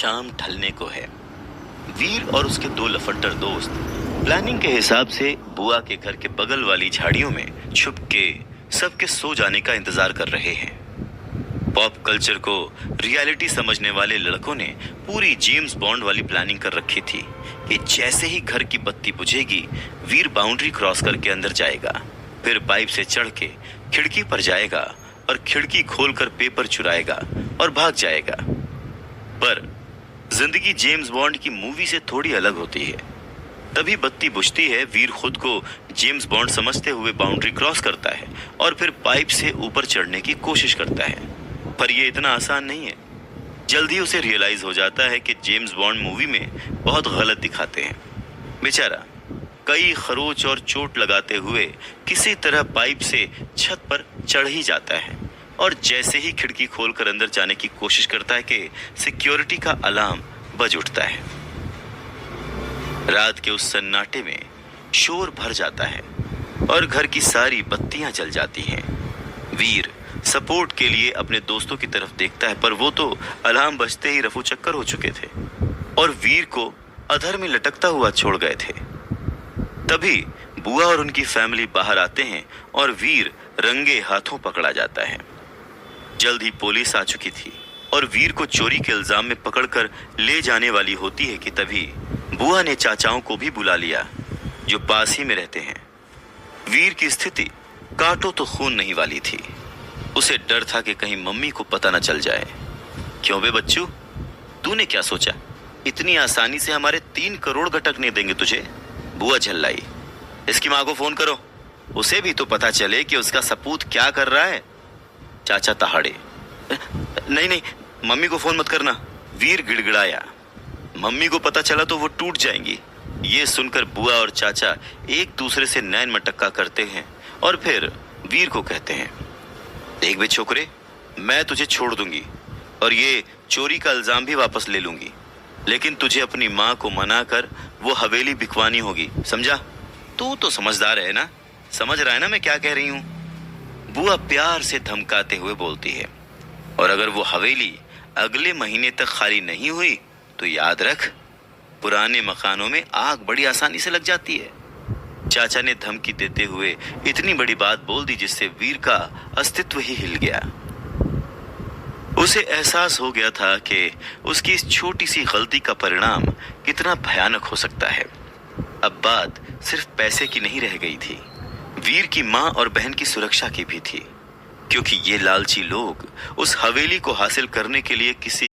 शाम ढलने को है। वीर और उसके दो लफंडर दोस्त प्लानिंग के हिसाब से बुआ के घर के बगल वाली झाड़ियों में छुप के सबके सो जाने का इंतजार कर रहे हैं। पॉप कल्चर को रियलिटी समझने वाले लड़कों ने पूरी जेम्स बॉन्ड वाली प्लानिंग कर रखी थी कि जैसे ही घर की बत्ती बुझेगी वीर बाउंड्री क्रॉस करके अंदर जाएगा, फिर पाइप से चढ़ के खिड़की पर जाएगा और खिड़की खोलकर पेपर चुराएगा और भाग जाएगा। पर जिंदगी जेम्स बॉन्ड की मूवी से थोड़ी अलग होती है। तभी बत्ती बुझती है, वीर खुद को जेम्स बॉन्ड समझते हुए बाउंड्री क्रॉस करता है और फिर पाइप से ऊपर चढ़ने की कोशिश करता है। पर यह इतना आसान नहीं है। जल्दी उसे रियलाइज हो जाता है कि जेम्स बॉन्ड मूवी में बहुत गलत दिखाते हैं। बेचारा कई खरोच और चोट लगाते हुए किसी तरह पाइप से छत पर चढ़ ही जाता है और जैसे ही खिड़की खोलकर अंदर जाने की कोशिश करता है कि सिक्योरिटी का अलार्म बज उठता है। रात के उस सन्नाटे में शोर भर जाता है और घर की सारी बत्तियां जल जाती हैं। वीर सपोर्ट के लिए अपने दोस्तों की तरफ देखता है, पर वो तो अलार्म बजते ही रफू चक्कर हो चुके थे और वीर को अधर में लटकता हुआ छोड़ गए थे। तभी बुआ और उनकी फैमिली बाहर आते हैं और वीर रंगे हाथों पकड़ा जाता है। जल्द ही पुलिस आ चुकी थी और वीर को चोरी के इल्जाम में पकड़कर ले जाने वाली होती है कि तभी बुआ ने चाचाओं को भी बुला लिया जो पास ही में रहते हैं। वीर की स्थिति काटो तो खून नहीं वाली थी। उसे डर था कि कहीं मम्मी को पता न चल जाए। क्यों बे बच्चू, तूने क्या सोचा इतनी आसानी से हमारे 3 करोड़ गटकने देंगे तुझे? बुआ झल्लाई। इसकी माँ को फोन करो, उसे भी तो पता चले कि उसका सपूत क्या कर रहा है। चाचा तहाड़े। नहीं नहीं, मम्मी को फोन मत करना। वीर गिड़गिड़ाया। मम्मी को पता चला तो वो टूट जाएंगी। ये सुनकर बुआ और चाचा एक दूसरे से नैन मटक्का करते हैं और फिर वीर को कहते हैं, देख बे छोकरे, मैं तुझे छोड़ दूंगी और ये चोरी का इल्जाम भी वापस ले लूंगी, लेकिन तुझे अपनी माँ को मना कर वो हवेली बिकवानी होगी, समझा? तू तो समझदार है ना, समझ रहा है ना मैं क्या कह रही हूँ? बुआ प्यार से धमकाते हुए बोलती है, और अगर वो हवेली अगले महीने तक खाली नहीं हुई तो याद रख, पुराने मकानों में आग बड़ी आसानी से लग जाती है। चाचा ने धमकी देते हुए इतनी बड़ी बात बोल दी जिससे वीर का अस्तित्व ही हिल गया। उसे एहसास हो गया था कि उसकी इस छोटी सी गलती का परिणाम कितना भयानक हो सकता है। अब बात सिर्फ पैसे की नहीं रह गई थी, वीर की माँ और बहन की सुरक्षा की भी थी, क्योंकि ये लालची लोग उस हवेली को हासिल करने के लिए किसी